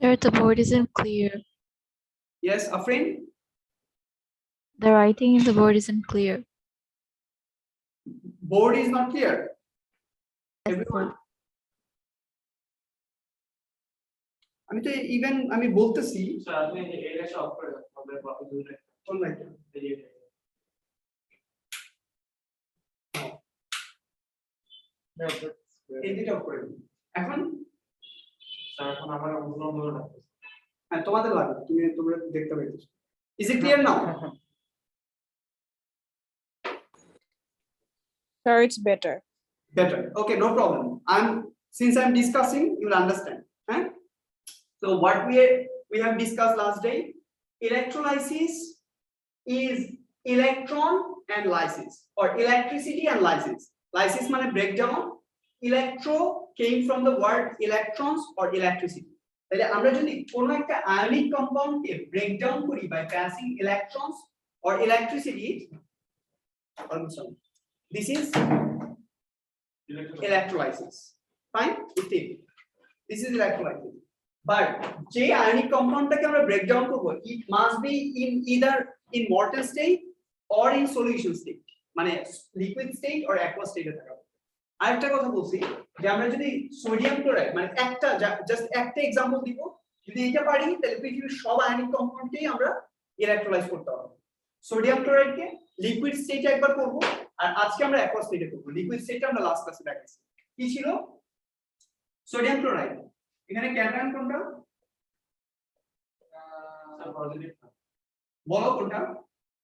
Sir, the board isn't clear. Yes, Afrin? The writing in the board isn't clear. Board is not clear. Yes, Everyone. sir. আমি তো even আমি বলতেছি sir আপনি এই লেখা of করে হবে বাকি দুটো কোন লাইট এই দুটো অফ করে দিন এখন স্যার এখন আমার অনুমান করে রাখতে হ্যাঁ তোমাদের লাগবে তোমরা দেখতে পাইছো is it clear now Sir, it's better. better okay no problem since I'm discussing you'll understand huh? So what we have discussed last day, electrolysis is electron and lysis or electricity and lysis. Lysis means breakdown. Electro came from the word electrons or electricity. তাহলে আমরা যদি কোনো একটা ionic compound কে break down করি by passing electrons or electricity, this is electrolysis. Fine? This is electrolysis. But যে ionic compound টাকে আমরা break down করব, it must be in either in molten state or in solution state, মানে liquid state or aqua state এ থাকা। আরেকটা কথা বলছি যে আমরা যদি সোডিয়াম ক্লোরাইড মানে একটা জাস্ট একটা एग्जांपल দিব, যদি এটা পারি তাহলে পৃথিবীর সব আয়নিক কম্পাউন্ডকেই আমরা ইলেকট্রোলাইজ করতে পারবো। সোডিয়াম ক্লোরাইডকে লিকুইড স্টেটে একবার করব আর আজকে আমরা aqua স্টেটে করব। লিকুইড স্টেটটা আমরা লাস্ট ক্লাসে দেখাইছি। কি ছিল? Sodium chloride. এখানে ক্যাটায়ন কোনটা? স্যার পজিটিভ বলো কোনটা?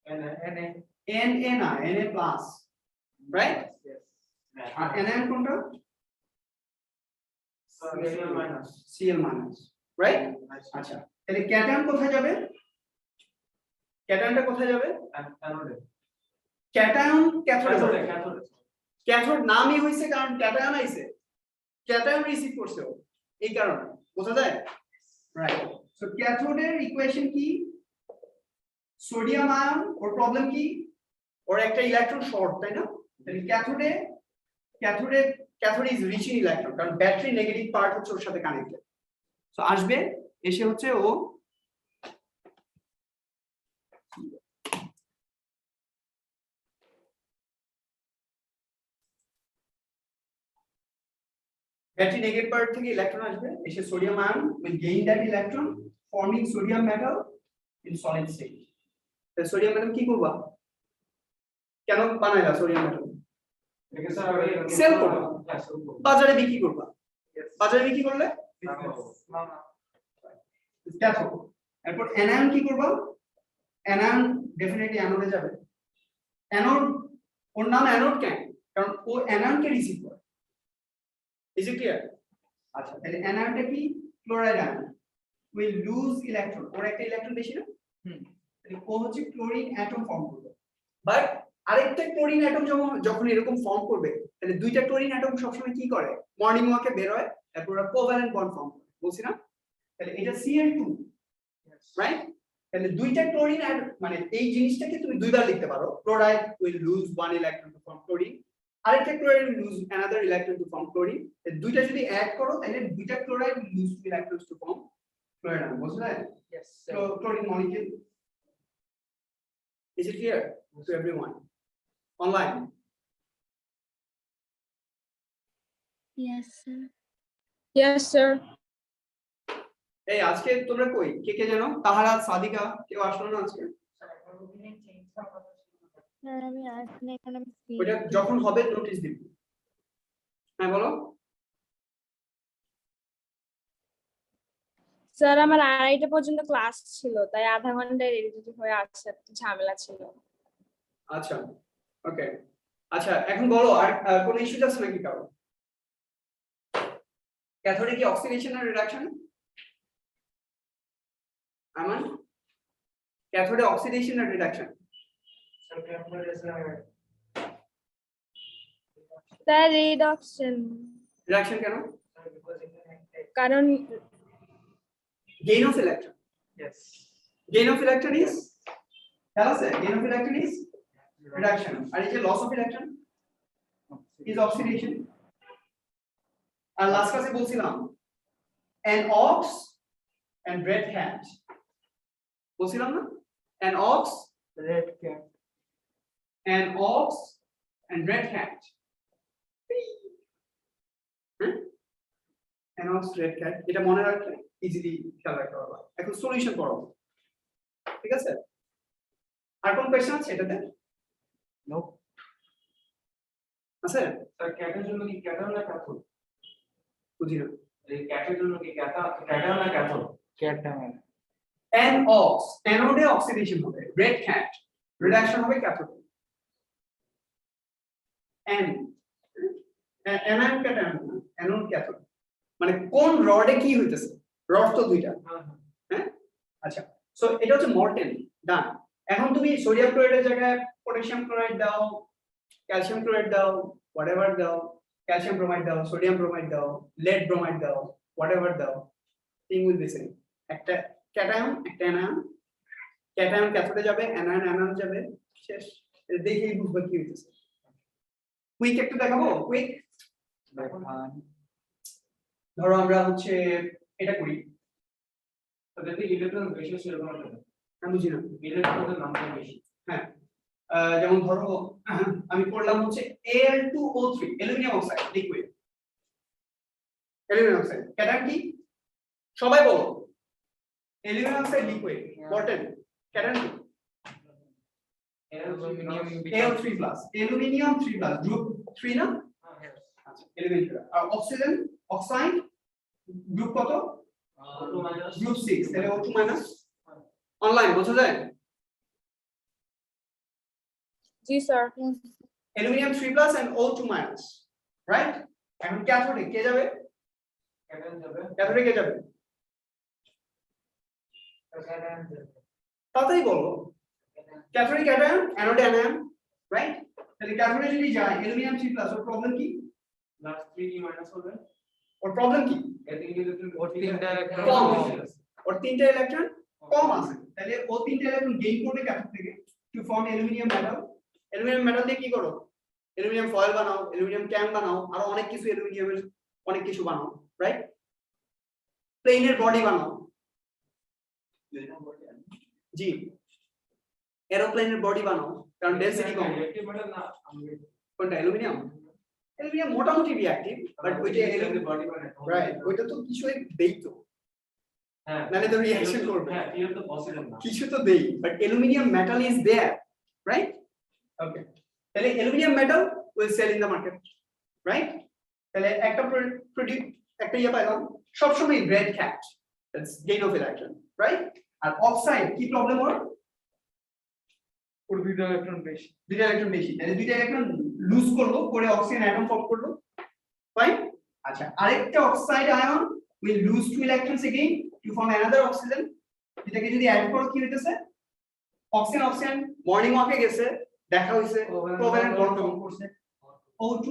Na plus right আর anion কোনটা? Cl minus right আচ্ছা তাহলে ক্যাটায়ন কোথায় যাবে? ক্যাটায়নটা কোথায় যাবে? ক্যাটায়ন ক্যাথোডে ক্যাথোড নামই হইছে কারণ ক্যাটায়ন আইছে ক্যাটায়ন রিসিভ করছে এই কারণে বোঝা যায় রাইট সো ক্যাথোডের ইকুয়েশন কি সোডিয়াম আয়ন ওর প্রবলেম কি ওর একটা ইলেকট্রন শর্ট তাই না তাহলে cathode is rich in electron কারণ ব্যাটারি নেগেটিভ পার্ট হচ্ছে ওর সাথে কানেক্টেড সো আসবে এসে হচ্ছে ও battery negative part থেকে ইলেকট্রন আসবে এসে sodium ion will gain that electron forming sodium metal in solid state তাহলে সোডিয়াম মেটাল কি করবা কেন বানাইলা সোডিয়াম মেটাল একে স্যার সেল করবা বাজারে বিক্রি করবা বাজারে বিক্রি করলে ক্যাথোড এরপর অ্যানায়ন কি করবা অ্যানায়ন ডেফিনেটলি অ্যানোডে যাবে অ্যানোড ওর নাম অ্যানোড কেন কারণ ও অ্যানায়নকে রিসিভ করে Is it clear? আচ্ছা তাহলে অ্যানায়নটা কি chloride ion will lose electron ওর একটা ইলেকট্রন বেশি না তাহলে ও হচ্ছে ক্লোরিন অ্যাটম ফর্ম করবে বাট আরেকটা ক্লোরিন অ্যাটম যখন এরকম ফর্ম করবে তাহলে দুইটা ক্লোরিন অ্যাটম সবসময় কি করে মর্নিং ওয়াকে বের হয় তারপর ওরা কোভ্যালেন্ট বন্ড ফর্ম করে বলছি না তাহলে এটা Cl2 রাইট তাহলে দুইটা ক্লোরিন মানে এই জিনিসটাকে তুমি দুইবার লিখতে পারো chloride will lose one electron to form chlorine আরেকটা chloride lose another electron to form chlorine দুইটা যদি অ্যাড করো তাহলে দুইটা chloride lose two electrons to form chlorine বুঝলে yes so chlorine molecule is it clear to everyone online Yes, sir. Yes, sir. এই আজকে তোমরা কই কে জানো তাহারা সাদিকা কেউ আসলো না আজকে Sir, আমি আসলে এখন আমি ওটা যখন হবে নোটিশ দিব হ্যাঁ বলো স্যার আমার 2:30 পর্যন্ত ক্লাস ছিল তাই আধা ঘন্টা রেডি হয়ে আসছে ঝামেলা ছিল আচ্ছা ওকে আচ্ছা এখন বলো আর কোন ইস্যু আছে নাকি কারো ক্যাথোডে কি অক্সিডেশন আর রিডাকশন আমান ক্যাথোডে অক্সিডেশন আর রিডাকশন স্যার রিডাকশন কেন কারণ gain of electron yes gain of electron is tell us gain of electron is reduction আর এই যে loss of electron is oxidation আর লাস্ট ক্লাসে বলছিলাম an ox and red hat বলছিলাম না an ox red cat, an ox and red hat হ্যাঁ an ox red cat এটা মনে রাখলে ইজিলি খেয়াল রাখতে পারবা এখন সলিউশন করো ঠিক আছে আর কোন কোশ্চেন আছে এটাতে no, আছে স্যার ক্যাটের জন্য কি ক্যাটাল না ক্যাথল? বুঝি না এই ক্যাটের জন্য কি ক্যাটাল না ক্যাথল? cat, an ox anode oxidation হবে red cat reduction হবে cathode anion cation anode cathode মানে কোন রডে কি হইতেছে রড তো দুইটা হ্যাঁ আচ্ছা সো এটা হচ্ছে মর্টেন ডান এখন তুমি সোডিয়াম ক্লোরাইডের জায়গায় পটাশিয়াম ক্লোরাইড দাও ক্যালসিয়াম ক্লোরাইড দাও হোয়াটএভার দাও ক্যালসিয়াম ব্রোমাইড দাও সোডিয়াম ব্রোমাইড দাও lead ব্রোমাইড দাও হোয়াটএভার দাও থিং উইল বি সেম একটা ক্যাটায়ন একটা অ্যানায়ন ক্যাটায়ন ক্যাথোডে যাবে অ্যানায়ন অ্যানোডে যাবে শেষ দেখেই বুঝবে কি হইতেছে কুইক একটু দেখাবো কুইক ধরো আমরা হচ্ছে এটা করি তাদের ইলেকট্রন বেশি সেরকম একটা আমি বুঝি না ইলেকট্রনের নামটা বেশি। হ্যাঁ যেমন ধরো আমি করলাম হচ্ছে Al2O3 aluminium oxide liquid aluminium oxide cation কি সবাই বলো অ্যালুমিনিয়াম অক্সাইড লিকুইড বটন ক্যাটায়ন কি Al3 অ্যালুমিনিয়াম 3 গ্রুপ 3 না আচ্ছা অ্যালুমিনিয়াম আর অক্সিজেন অক্সাইড গ্রুপ কত গ্রুপ 6 তাহলে O2 মাইনাস অনলাইন বোঝা যায় জি sir aluminium 3 and O2 minus right এখন ক্যাথোডে কে যাবে ক্যাটায়ন যাবে ক্যাথোডে কে যাবে তাতেই বলো ক্যাথোডে ক্যাটায়ন অ্যানোডে অ্যানায়ন রাইট তাহলে ক্যাথোডে যদি যায় অ্যালুমিনিয়াম 3 ওর প্রবলেম কি প্লাস 3 মাইনাস হবে ওর প্রবলেম কি এতে ইলেকট্রন ওর তিনটা electron কম। বেশি আছে। ওর তিনটা ইলেকট্রন কম আছে তাহলে ও তিনটা ইলেকট্রন গেইন করবে ক্যাথোড থেকে টু ফর্ম অ্যালুমিনিয়াম মেটাল দিয়ে কি করো অ্যালুমিনিয়াম ফয়েল বানাও অ্যালুমিনিয়াম ক্যান বানাও আর অনেক কিছু অ্যালুমিনিয়ামের অনেক কিছু বানাও রাইট প্লেনের বডি বানাও জি এরোপ্লেনের বডি বানাও কারণ ডেনসিটি কম রিঅ্যাক্টিভ মেটাল না কোনটা অ্যালুমিনিয়াম অ্যালুমিনিয়াম মোটামুটি রিঅ্যাক্টিভ বাট ওইটা বডি বানায় রাইট ওইটা তো কিছু দেই তো হ্যাঁ নালে তো রিঅ্যাকশন করবে হ্যাঁ ক্লিয়ার তো পসিবল না কিছু তো দেই but aluminium metal is there right okay তাহলে aluminium metal will sell in the market right তাহলে একটা একটা ইয়া পাইলাম সবসময় red cat that's gain of electron right আর অক্সাইড কি প্রবলেম ওর ওর দুইটা electron বেশি, দুইটা ইলেকট্রন বেশি তাহলে দুইটা ইলেকট্রন লুজ করলো করে অক্সিজেন অ্যাটম ফর্ম করলো ফাইন আচ্ছা আরেকটা oxide ion will lose two electrons again to form another oxygen এটাকে যদি অ্যাড করো কি হইতেছে অক্সিজেন মর্নিং ওয়াকে গেছে দেখা হইছে কোভ্যালেন্ট বন্ড ফর্ম করছে O2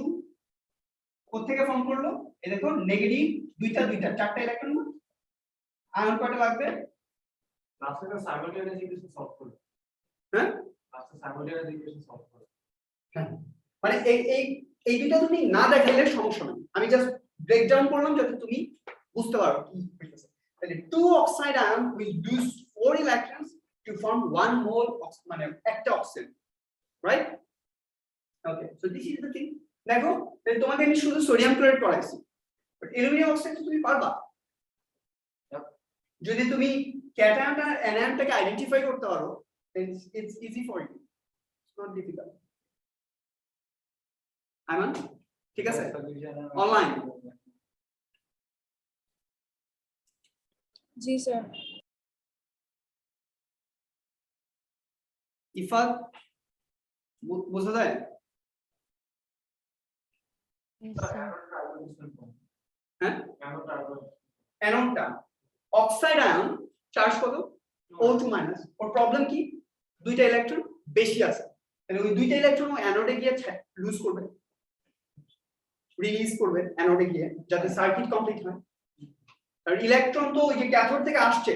কোথা থেকে ফর্ম করলো এই দেখো নেগেটিভ দুইটা চারটা ইলেকট্রন না আয়ন কয়টা লাগবে লাস্টে সাইমালটেনিয়াস ইকুয়েশন সলভ করব হ্যাঁ লাস্টে সাইমালটেনিয়াস ইকুয়েশন সলভ করব মানে এই দুইটা তুমি না দেখাইলে সমস্যা নেই আমি জাস্ট ব্রেকডাউন করলাম যাতে তুমি বুঝতে পারো কি হইতেছে তাহলে two oxide ion will lose 4 electrons to form 1 mole মানে একটা oxygen right okay so this is the thing দেখো তাহলে তোমাকে আমি শুধু সোডিয়াম ক্লোরাইড পড়াইছি বাট অ্যালুমিনিয়াম অক্সাইড তুমি পারবা যদি তুমি ক্যাটায়ন আর অ্যানায়নটাকে আইডেন্টিফাই করতে পারো then it's easy for you it's not difficult আমান ঠিক আছে অনলাইন জি স্যার ইফাত বোঝা যায় Yes, sir. হ্যাঁ অ্যানোড অ্যানোডটা অক্সাইড আয়ন চার্জ কত O2 মাইনাস ওর প্রবলেম কি দুইটা ইলেকট্রন বেশি আছে তাহলে ওই দুইটা ইলেকট্রন ও অ্যানোডে গিয়ে লুজ করবে রিলিজ করবে অ্যানোডে গিয়ে যাতে সার্কিট কমপ্লিট হয় কারণ ইলেকট্রন তো ওই যে ক্যাথোড থেকে আসছে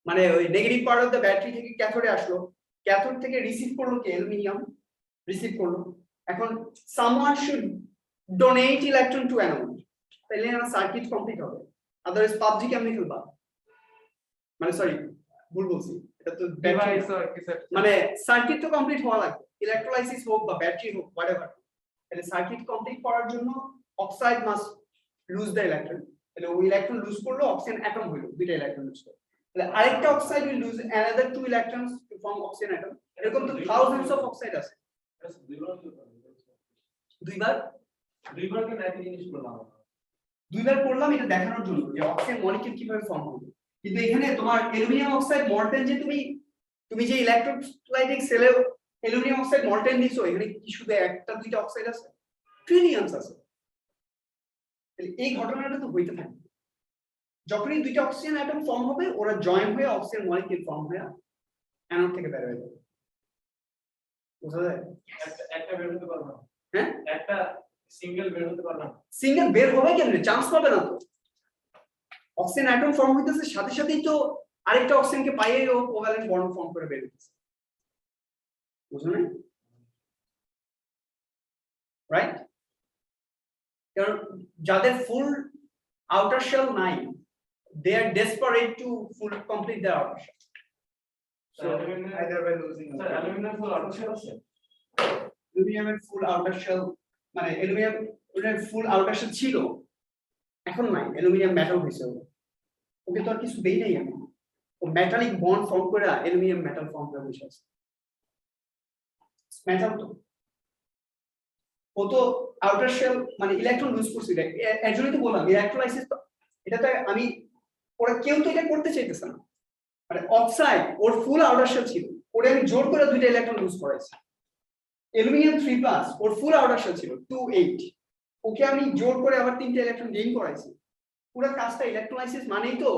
মানে ওই negative part of the battery থেকে ক্যাথোডে আসলো ক্যাথোড থেকে রিসিভ করলো কি অ্যালুমিনিয়াম রিসিভ করলো এখন someone should donate electron to anode তাহলে আমার সার্কিট কমপ্লিট হবে আদারওয়াইজ পাবজি কেমনে খেলবা মানে সরি ভুল বলছি, এটা তো ডিভাইস or কিছু একটা। মানে সার্কিট তো কমপ্লিট হওয়া লাগবে, ইলেকট্রোলাইসিস হোক বা ব্যাটারি হোক হোয়াটএভার। তাহলে সার্কিট কমপ্লিট করার জন্য oxide must lose the electron, তাহলে ওই ইলেকট্রন লুজ করলো অক্সিজেন অ্যাটম হইলো, দুইটা ইলেকট্রন লুজ করলো, তাহলে আরেকটা oxide will lose another 2 electrons to form oxygen atom. এরকম তো থাউজেন্ডস অফ অক্সাইড আছে। দুইবার দুইবার কেন একই জিনিস করলাম? দুইবার করলাম এটা দেখানোর জন্য যে অক্সিজেন মলিকিউল কিভাবে ফর্ম হবে। কিন্তু এখানে তোমার অ্যালুমিনিয়াম অক্সাইড মল্টেন যে তুমি যে ইলেকট্রোলাইটিক সেলে অ্যালুমিনিয়াম অক্সাইড মল্টেন দিছো, এখানে কি শুধু একটা দুইটা অক্সাইড আছে? ট্রিলিয়নস আছে। তাহলে এই ঘটনাটা তো হইতে থাকে, যখনই দুইটা অক্সিজেন অ্যাটম ফর্ম হবে ওরা জয়েন হয়ে অক্সিজেন মলিকিউল ফর্ম হয়ে অ্যানোড থেকে বের হয়ে যাবে। বুঝা যায়? একটা বের হতে পারবে না। হ্যাঁ, একটা সিঙ্গেল বের হতে পারবে না। সিঙ্গেল বের হবে কেমনে? চান্স পাবে না তো। অক্সিজেন অ্যাটম ফর্ম হইতেছে, সাথে সাথেই তো আরেকটা অক্সিজেনকে পাইয়ে ও কোভ্যালেন্ট বন্ড ফর্ম করে বের হইতেছে। বুঝছো না? রাইট? কারণ যাদের ফুল আউটার শেল নাই, they are desperate to full complete their outer shell. So either by losing. Sir, aluminum full outer shell আছে? অ্যালুমিনিয়ামের ফুল আউটার শেল মানে অ্যালুমিনিয়াম ফুল আউটার শেল ছিল, এখন নাই, অ্যালুমিনিয়াম মেটাল হয়েছে। ওকে তো আর কিছু দেই নাই আমি, ও মেটালিক বন্ড ফর্ম করে অ্যালুমিনিয়াম মেটাল ফর্ম করে বসে আছে। মেটাল তো ও তো আউটার শেল মানে ইলেকট্রন লুজ করছে, এর জন্যই তো বললাম ইলেকট্রোলাইসিস তো এটাতে আমি ওরা কেউ তো এটা করতে চাইতেছে না। মানে অক্সাইড ওর ফুল আউটার শেল ছিল, ওরে আমি জোর করে দুইটা ইলেকট্রন লুজ করাইছি। অ্যালুমিনিয়াম 3+ ওর ফুল আউটার শেল ছিল 2,8, ওকে আমি জোর করে আবার তিনটা ইলেকট্রন গেইন করাইছি। পুরো কাজটা ইলেকট্রোলাইসিস মানেই তো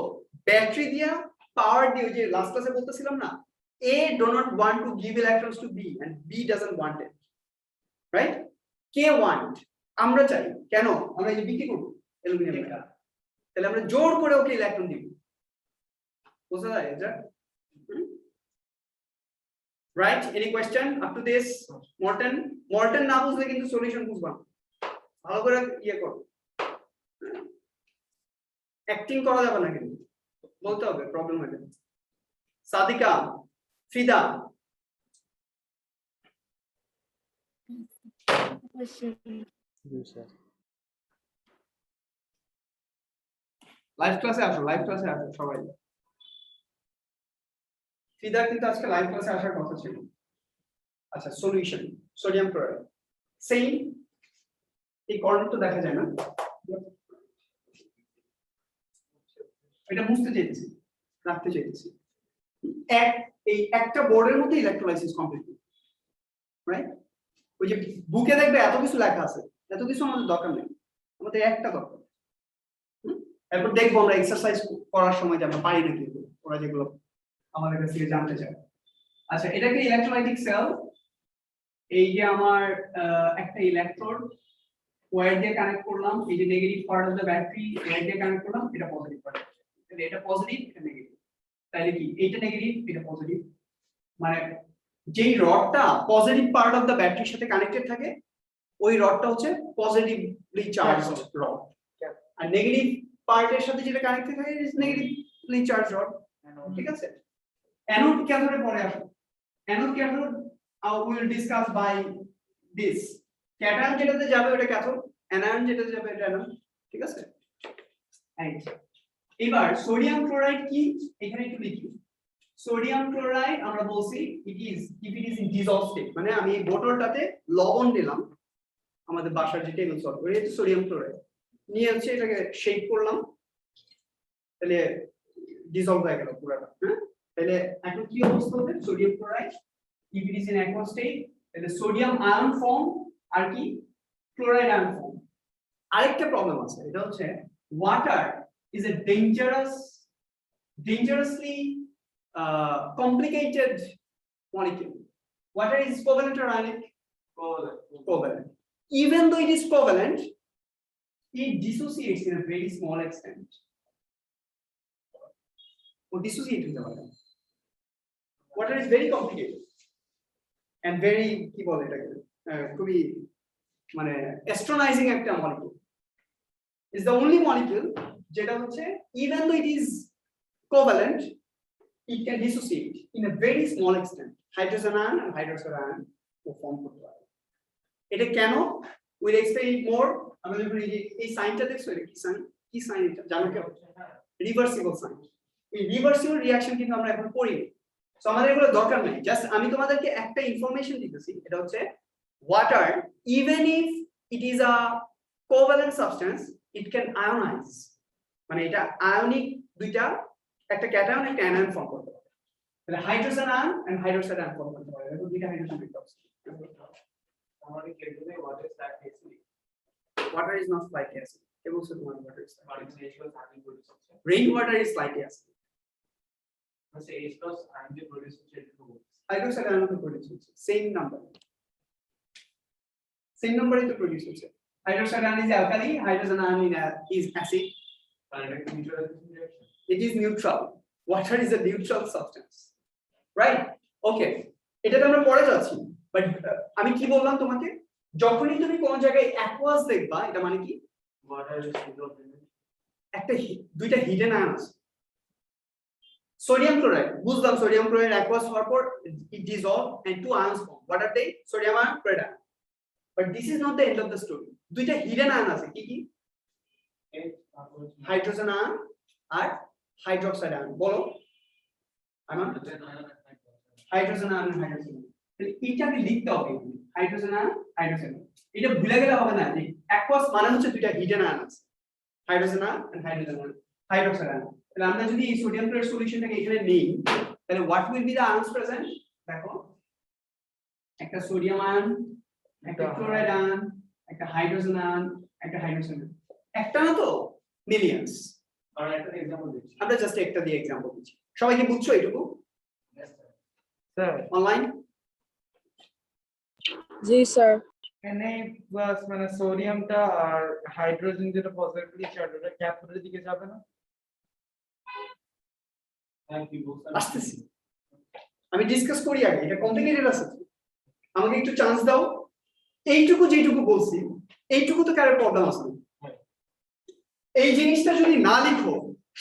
ব্যাটারি দিয়া পাওয়ার দিয়ে, ওই যে লাস্ট ক্লাসে বলতেছিলাম না, A do not want to give electrons to B and B doesn't want it, right? K want, আমরা চাই, কেন আমরা এই বিক্রি করব অ্যালুমিনিয়াম, তাহলে আমরা জোর করে ওকে ইলেকট্রন দিব। বুঝা যায় এটা? Right? Any question up to this? মর্টেন না বুঝলে কিন্তু সলিউশন বুঝবা না। ভালো করে ইয়ে করো, অ্যাক্টিং করা যাবে না, কিন্তু বলতে হবে, প্রবলেম হয়ে যাবে। সাদিকা, ফিদা, লাইভ ক্লাসে আসো, লাইভ ক্লাসে আসো সবাই। ফিদা কিন্তু আজকে লাইভ ক্লাসে আসার কথা ছিল। আচ্ছা, সলিউশন সোডিয়াম ক্লোরাইড সেম, এই কর্নার তো দেখা যায় না, এটা মুছতে চাইতেছি, রাখতে চাইতেছি। এই একটা বোর্ডের মধ্যে ইলেকট্রোলাইসিস কমপ্লিট, রাইট? ওই যে বুকে দেখবে এত কিছু লেখা আছে, এত কিছু আমাদের দরকার নেই, আমাদের একটা দরকার। এরপর দেখবো আমরা এক্সারসাইজ করার সময় যে আমরা পারি নাকি ওরা যেগুলো আমাদের কাছ থেকে জানতে চায়। আচ্ছা, এটাকে ইলেকট্রোলাইটিক সেল, এই যে আমার একটা ইলেকট্রোড ওয়্যার দিয়ে কানেক্ট করলাম, এই যে negative part of the battery wire দিয়ে কানেক্ট করলাম, এটা পজিটিভ পার্ট, তাহলে এটা পজিটিভ এটা নেগেটিভ, তাহলে কি এইটা নেগেটিভ এটা পজিটিভ, মানে যেই রডটা পজিটিভ পার্ট অফ দ্য ব্যাটারির সাথে কানেক্টেড থাকে ওই রডটা হচ্ছে পজিটিভলি চার্জড রড, আর নেগেটিভ পার্টের সাথে যেটা কানেক্টেড থাকে ইজ নেগেটিভলি চার্জড রড। ঠিক আছে? অ্যানোড ক্যাথোডে পরে আসো। Anode cathode will discuss by this. Cation যেটাতে যাবে ওটা ক্যাথোড, অ্যানায়ন যেটাতে যাবে এটা অ্যানোড। ঠিক আছে? এবার সোডিয়াম ক্লোরাইড কি এখানে একটু লিখি। সোডিয়াম ক্লোরাইড আমরা বলছি it is if it is in dissolve state, মানে আমি এই বোতলটাতে লবণ দিলাম, আমাদের বাসার যে টেবিল সল্ট, ওই হচ্ছে সোডিয়াম ক্লোরাইড, নিয়ে হচ্ছে এটাকে শেক করলাম, তাহলে ডিসলভ হয়ে গেল পুরোটা। হ্যাঁ, তাহলে এখন কি অবস্থা হবে sodium chloride if it is in aqueous state, তাহলে সোডিয়াম আয়ন ফর্ম আর কি ক্লোরাইড আয়ন ফর্ম। আরেকটা প্রবলেম আছে, এটা হচ্ছে water is a dangerously complicated molecule. Water is covalent or ionic? Covalent. Even though it is covalent, it dissociates in a very small extent. Or dissociate with the water. Water is very complicated and very কি বলে এটাকে খুবই মানে অ্যাস্ট্রোনাইজিং একটা molecule. It's the only molecule যেটা হচ্ছে even though it is covalent it can dissociate in a very small extent. Hydrogen ion and hydroxide ion form করতে পারে। এটা কেন? We'll explain it more. আমরা যখন এই সাইনটা দেখছো, এটা কি সাইন এটা জানো কেউ? Reversible sign. এই রিভার্সিবল রিঅ্যাকশন কিন্তু আমরা এখন পড়িনি। সো আমাদের এগুলো দরকার নেই, জাস্ট আমি তোমাদেরকে একটা ইনফরমেশন দিতেছি, এটা হচ্ছে water, even if it is a covalent substance, it can ionize, মানে এটা আয়নিক দুইটা, একটা ক্যাটায়ন একটা অ্যানায়ন ফর্ম করতে পারে। তাহলে hydrogen ion and hydroxide ion form করতে পারে, এরকম দুইটা হাইড্রোজেন রিডক্স। আমাদের কেটে ওয়াটার স্ট্যাক এসি Water is not like acid. কে বলছে তোমার water is like মানে acid? নেচারাল সার্ভিং প্রোডিউস হচ্ছে Rain water is like acid. মানে H+ আয়ন যে প্রোডিউস হচ্ছে এটা তো Hydroxide ion to produce হচ্ছে same number. Same number to produce হচ্ছে। Hydroxide ion is alkali, hydrogen ion is acid. মানে এটা neutral reaction It is neutral. Water is a neutral substance, right? Okay, এটাতে আমরা পরে যাচ্ছি, বাট আমি কি বললাম তোমাকে, যখনই তুমি কোন জায়গায় অ্যাকোয়াস দেখবা, এটা মানে কি ওয়াটার ইজ সুগার একটা দুইটা হিডেন আয়ন আছে। সোডিয়াম ক্লোরাইড, বুঝলাম সোডিয়াম ক্লোরাইড অ্যাকোয়াস হওয়ার পর it dissolve and two ions form. What are they? Sodium ion, chloride ion. But this is not the end of the story. দুইটা hidden ion আছে, কি কি? Hydrogen ion আর hydroxide ion. বলো আমার hydrogen ion hydroxide ion, তাহলে এটাকে লিখতে হবে হাইড্রোজেন আয়ন হাইড্রোক্সাইড আয়ন। এটা ভুলে গেলে হবে না যে অ্যাকোয়াস মানে হচ্ছে দুইটা হিডেন আয়ন আছে, hydrogen ion and hydrogen ion, hydroxide ion. তাহলে আমরা যদি এই সোডিয়াম ক্লোরাইড সলিউশনটাকে এখানে নেই, তাহলে what will be the ions present? দেখো, একটা সোডিয়াম আয়ন, একটা ক্লোরাইড আয়ন, একটা হাইড্রোজেন আয়ন, একটা হাইড্রোজেন আয়ন। একটা না তো, মিলিয়নস। আর একটা एग्जांपल দিচ্ছি আমরা জাস্ট একটা দিয়ে एग्जांपल দিচ্ছি। সবাই কি বুঝছো এটুকু? স্যার অনলাইন জি স্যার। Na প্লাস মানে সোডিয়ামটা আর হাইড্রোজেন যেটা পজিটিভলি চার্জ, ওটা ক্যাথোডের দিকে যাবে না? থ্যাংক ইউ স্যার আসতেছি, আমি ডিসকাস করি আগে, এটা কমপ্লিকেটেড আছে, আমাকে একটু চান্স দাও। এইটুকু যেটুকু বলছি, এইটুকু তো কারোর প্রবলেম আছে না। এই জিনিসটা যদি না লিখো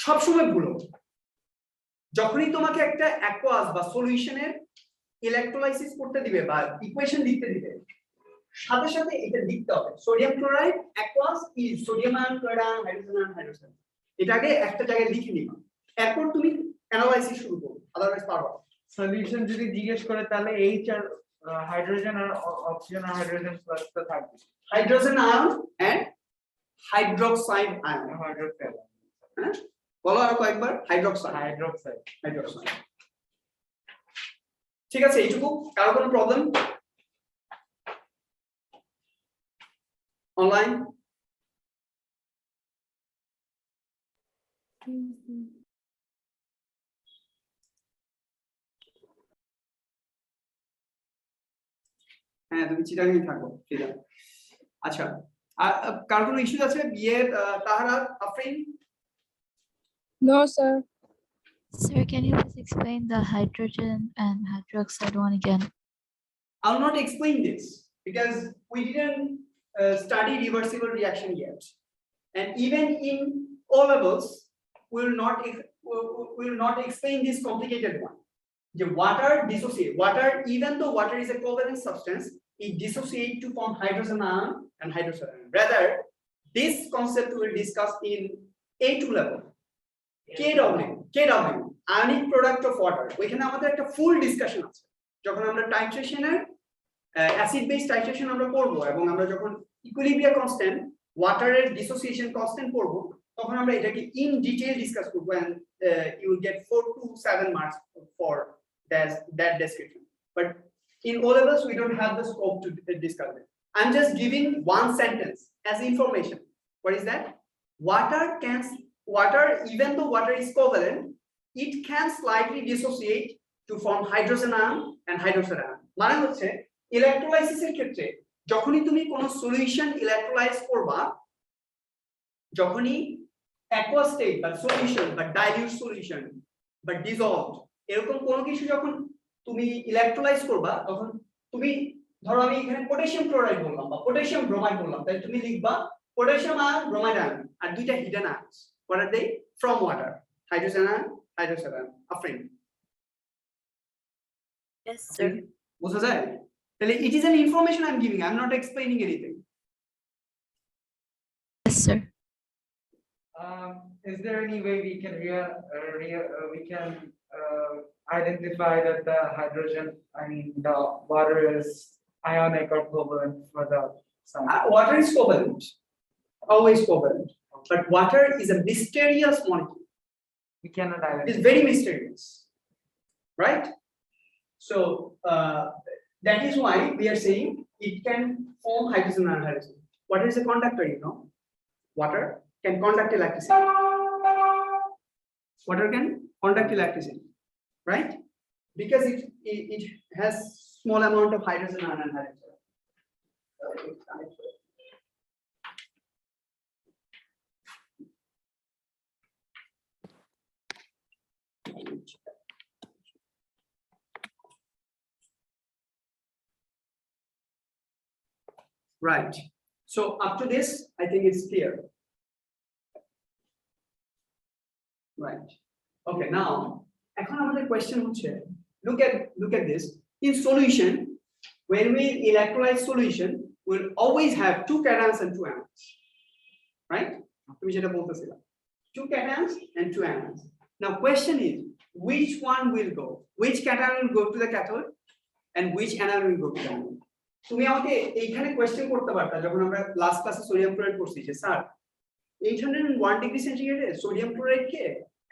সবসময় ভুলো। যখনই তোমাকে একটা অ্যাকোয়াস বা সলিউশনের ইলেকট্রোলাইসিস করতে দিবে বা ইকুয়েশন লিখতে দিবে, সাথে সাথে এটা লিখতে হবে sodium chloride aqueous is sodium ion, chloride ion, hydrogen ion, hydroxide. এটাকে একটা জায়গায় লিখে নিবা, এরপর তুমি অ্যানালাইসিস শুরু করো, আদারওয়াইজ পারবা না। সলিউশন যদি জিজ্ঞেস করে তাহলে এইচ আর হাইড্রোজেন আর অক্সিজেন আর হাইড্রোজেন প্লাসটা থাকবে। Hydrogen ion and hydroxide ion. Hydroxide, হ্যাঁ বলো আরো কয়েকবার, হাইড্রোক্সাইড হাইড্রোক্সাইড। হাইড্রোক্সাইড। ঠিক আছে, এইটুকু কারো কোনো প্রবলেম? অনলাইন হ্যাঁ, তুমি চিটাগাংয়ে থাকো, ঠিক আছে। আচ্ছা, আর কার কোনো ইস্যু আছে? বিয়ের Taharat, Afrin? No sir. Sir, can you please explain the hydrogen and hydroxide one again? I'll not explain this because we didn't study reversible reaction yet, and even in O levels we will not explain this complicated one. The water dissociate. Water, even though water is a covalent substance, it dissociate to form hydrogen ion and hydroxide ion. Rather, this concept we will discuss in A2 level. KW, ionic product of water. ওইখানে আমাদের একটা ফুল discussion আছে। যখন আমরা টাইট্রেশনের acid base titration আমরা করব এবং আমরা যখন ইকুইলিব্রিয়াম কনস্ট্যান্ট ওয়াটারের ডিসোসিয়েশন কনস্ট্যান্ট করব, তখন আমরা এটাকে ইন ডিটেইল ডিসকাস করব, and you will get 4 to 7 marks for that description. But in O levels we don't have the scope to discuss it. I'm just giving one sentence as information. What is that? Water, even though water is covalent, it can slightly dissociate to form hydrogen ion and hydroxide ion. মানে হচ্ছে ইলেকট্রোলাইসিসের ক্ষেত্রে যখনই তুমি কোন solution ইলেকট্রোলাইজ করবা, যখনই aqueous state বা solution বা ডাইলিউট সলিউশন বা ডিসলভড এরকম কোনো কিছু যখন তুমি ইলেকট্রোলাইজ করবা, তখন তুমি ধরো আমি এখানে পটাশিয়াম ক্লোরাইড বললাম বা পটাশিয়াম ব্রোমাইড বললাম, তাহলে তুমি লিখবা পটাশিয়াম আয়ন, ব্রোমাইড আয়ন, আর দুইটা hidden ions. What are they? From water. Hydrogen ion, hydroxide ion. Afrin. Yes, sir. বোঝা যায়? তাহলে it is an information I'm giving. I'm not explaining anything. Yes, sir. Is there any way we can identify that the hydrogen, I mean the water is ionic or covalent for the sun? Water is covalent, always covalent. But water is a mysterious molecule. We cannot It's identify. very mysterious, right? So that is why we are saying it can form hydrogen and hydrogen. Water is a conductor, you know. Water can conduct electricity. Water can conduct electricity, right? Because it has small amount of hydrogen and hydrogen. Right. So up to this, I think it's clear. Right. Okay. Now, এখন আমাদের question হচ্ছে, look at this. In solution, when we electrolyte solution, we'll always have 2 cations and 2 anions. Right? তুমি যেটা বলতেছিলা, 2 cations and 2 anions. Now, question is, which one will go? Which cation will go to the cathode and which anion will go to the anode? তুমি আমাকে এইখানে question করতে পারতা যখন আমরা last ক্লাসে সোডিয়াম ক্লোরাইড পড়ছি যে স্যার 801 ডিগ্রি সেন্টিগ্রেডে সোডিয়াম ক্লোরাইড কে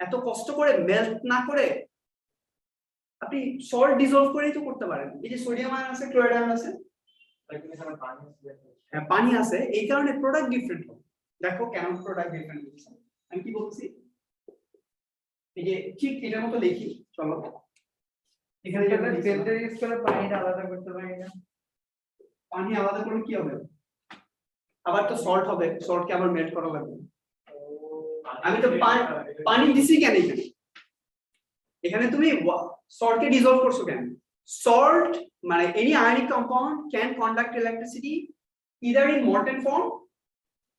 এত কষ্ট করে মেল্ট না করে আপনি সল্ট ডিসলভ করেই তো করতে পারেন। এই যে সোডিয়াম আয়ন আছে, ক্লোরাইড আয়ন আছে, হ্যাঁ পানি আছে, এই কারণে প্রোডাক্ট ডিফারেন্ট হবে। দেখো কেন প্রোডাক্ট ডিফারেন্ট হচ্ছে, আমি কি বলছি, এই যে ঠিক এটার মতো লিখি, চলো এখানে আমরা ফিল্টার ইউজ করে পানিটা আলাদা করতে পারি না? পানি আলাদা করে কি হবে, আবার তো সল্ট হবে, সল্টকে আবার মেল্ট করা লাগবে। আমি তো পানি দিছি কেন এখানে, এখানে তুমি সল্টকে ডিসলভ করছো কেন? সল্ট মানে any ionic compound can conduct electricity either in molten form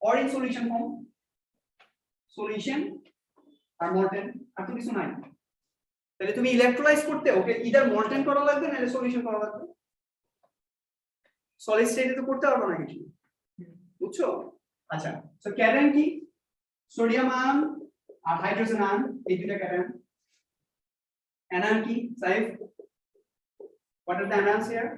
or in solution form. Solution আর molten আর তো কিছু নাই। তাহলে তুমি ইলেকট্রোলাইজ করতে ওকে either molten করা লাগবে নাহলে সলিউশন করা লাগবে। সলিড স্টেটে তো করতে পারবে না কিছু, বুঝছো? আচ্ছা, সো ক্যাটায়ন কি? সোডিয়াম আয়ন আর হাইড্রোজেন আয়ন, এই দুটো ক্যাটায়ন। অ্যানায়ন কি? Saif, what are the anions here?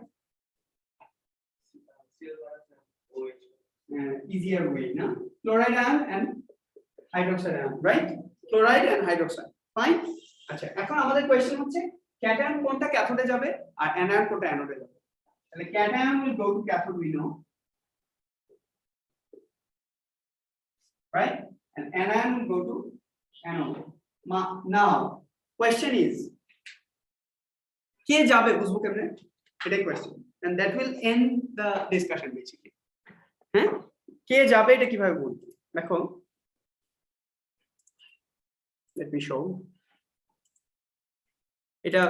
Easier way, na? Chloride ion and hydroxide ion, right? Chloride and hydroxide, fine. আচ্ছা, এখন আমাদের কোশ্চেন হচ্ছে ক্যাটায়ন কোনটা ক্যাথোডে যাবে আর অ্যানায়ন কোনটা অ্যানোডে যাবে। তাহলে cation will go to cathode, we know, right? And anion will go to anode. Now question is কে যাবে বুঝবো কেমনে, এটাই question, and that will end the discussion basically. হ্যাঁ, কে যাবে এটা কিভাবে বলবো, দেখো let me show এটা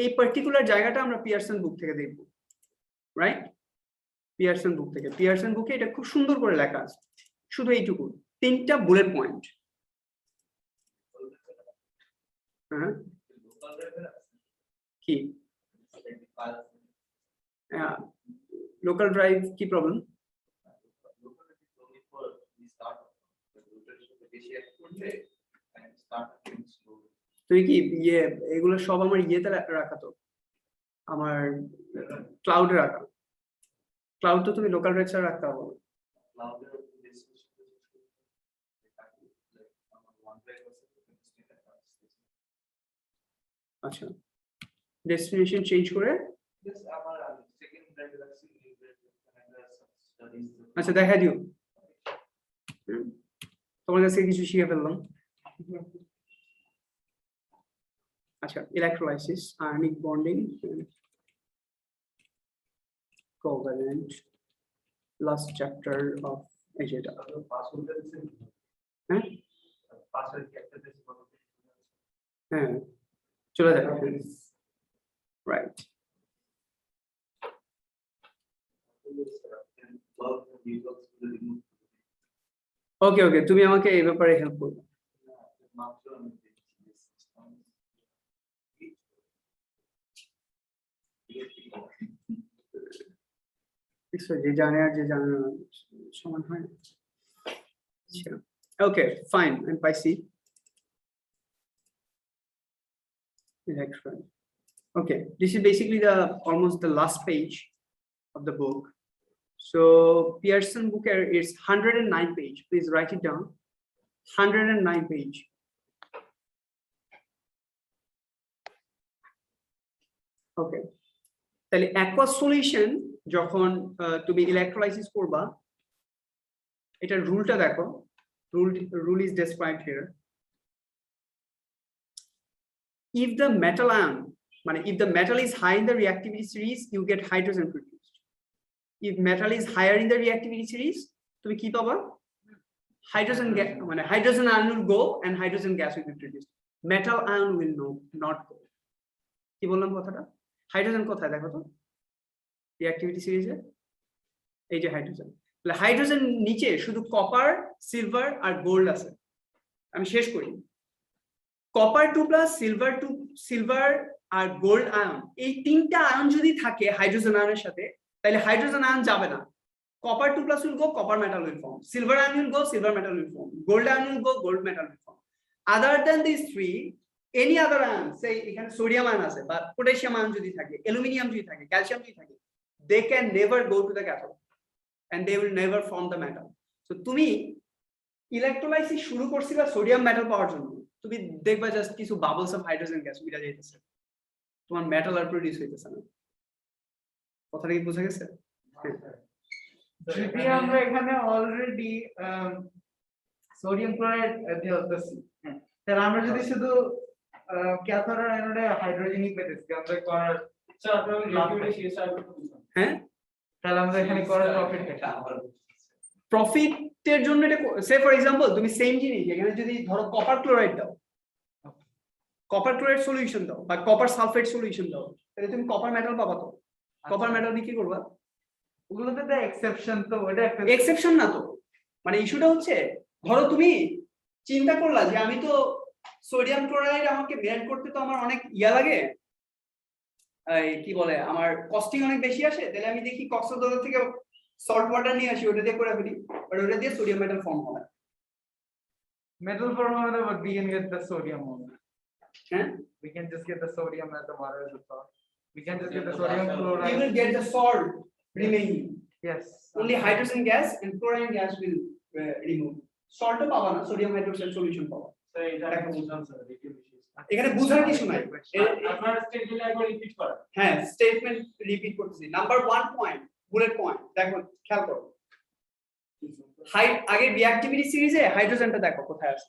এই পার্টিকুলার জায়গাটা আমরা পিয়ারসন বুক থেকে দেখব, রাইট? পিয়ারসন বুক থেকে, পিয়ারসন বুকে এটা খুব সুন্দর করে লেখা আছে, শুধু এইটুকু 3টা বুলেট পয়েন্ট। হ্যাঁ কি লোকাল ড্রাইভ কি প্রবলেম? তুই কি ইয়ে এগুলো সব আমার ইয়েতে রাখা, তো আমার ক্লাউডে রাখা, ক্লাউড তো তুমি লোকাল ড্রাইভ ছাড়া রাখতে হবে। আচ্ছা, ডেস্টিনেশন চেঞ্জ করে, আচ্ছা দেখা দিও, তোমার কাছে কিছু শিখে ফেললাম। আচ্ছা, electrolysis, ionic bonding, covalent, last chapter of এটা। হ্যাঁ হ্যাঁ চলে যাবে, রাইট। ওকে ওকে, তুমি আমাকে এই ব্যাপারে হেল্প করবে। যে জানে আর যে জানে না সমান হয় না। Okay, fine. And by C. Electron. Okay, this is basically the almost the last page of the book. So Pearson book is 109 page. Please write it down. 109 page. Okay. তাহলে aqueous solution যখন তুমি electrolysis করবা, এটার রুলটা দেখো। Rule is described here. If the metal ion, if the metal is high in the reactivity series, you get hydrogen produced. If metal is higher in the reactivity series, তুমি কি পাবা? Hydrogen gas, hydrogen ion will go and hydrogen gas will be produced. Metal ion will not go. কি বললাম কথাটা? Hydrogen কোথায় দেখো তো? Reactivity সিরিজে এই যে হাইড্রোজেন। তাহলে হাইড্রোজেন নিচে শুধু কপার, সিলভার আর গোল্ড আছে। আমি শেষ করি। কপার 2 প্লাস সিলভার আর গোল্ড আয়ন, এই তিনটা আয়ন যদি থাকে হাইড্রোজেন আয়নের সাথে, তাহলে হাইড্রোজেন আয়ন যাবে না। Copper 2 plus will go, copper metal will form. Silver ion will go, silver metal will form. Gold ion will go, gold metal will form. Other than these three, any other ion, say এখানে sodium ion আছে বা potassium ion যদি থাকে, aluminium যদি থাকে, calcium যদি থাকে, they can never go to the cathode and they will never form the metal. So তুমি ইলেকট্রোলাইসিস শুরু করছিলা সোডিয়াম মেটাল পাওয়ার জন্য, তুমি দেখবা জাস্ট কিছু বাবলস অফ হাইড্রোজেন গ্যাস উড়ে যাইতেছে, তোমার মেটাল আর প্রোডিউস হইতেছে না। কথাটা কি বোঝা গেছে? যদি আমরা এখানে অলরেডি সোডিয়াম ক্লোরাইড দিতেছি, তাহলে আমরা যদি শুধু ক্যাথোড আর অ্যানোডে হাইড্রোজেনই পেতেছি, আমরা করার হ্যাঁ, তাহলে আমরা এখানে করার প্রফিটের জন্য এটা সে ফর এক্সাম্পল তুমি সেম জিনিস এখানে যদি ধরো কপার ক্লোরাইড দাও, কপার ক্লোরাইড সলিউশন দাও বা কপার সালফেট সলিউশন দাও, তাহলে তুমি কপার মেটাল পাবা। তো কপার মেটাল কি করবা? ওগুলোতে তো এক্সেপশন, তো ওটা একটা এক্সেপশন না তো, ইস্যুটা হচ্ছে ধরো তুমি চিন্তা করলা যে আমি তো সোডিয়াম ক্লোরাইড আমাকে মেল্ট করতে তো আমার অনেক লাগে, কি বলে আমার কস্টিং অনেক বেশি আসে, তাহলে আমি দেখি কক্সবাজার থেকে সল্ট ওয়াটার নিয়ে আসি, ওটা দিয়ে করে ফেলি, বাট ওটা দিয়ে সোডিয়াম মেটাল ফর্ম হবে। metal form হবে, but we can get the sodium only. হ্যাঁ, We can just get the sodium and the water as a salt. We can just get the sodium chloride. you will get the salt remaining. Yes. Only hydrogen gas and chlorine gas will remove. Salt তো পাবা না, sodium hydroxide solution পাবা। এখানে বুঝার কিছু নাই, আপনার statement একবার রিপিট করেন। হ্যাঁ, স্টেটমেন্ট রিপিট করতেছি। নাম্বার 1 পয়েন্ট, বুলেট পয়েন্ট দেখো, খেয়াল করো। আগে রিঅ্যাক্টিভিটি সিরিজে হাইড্রোজেনটা দেখো কোথায় আছে,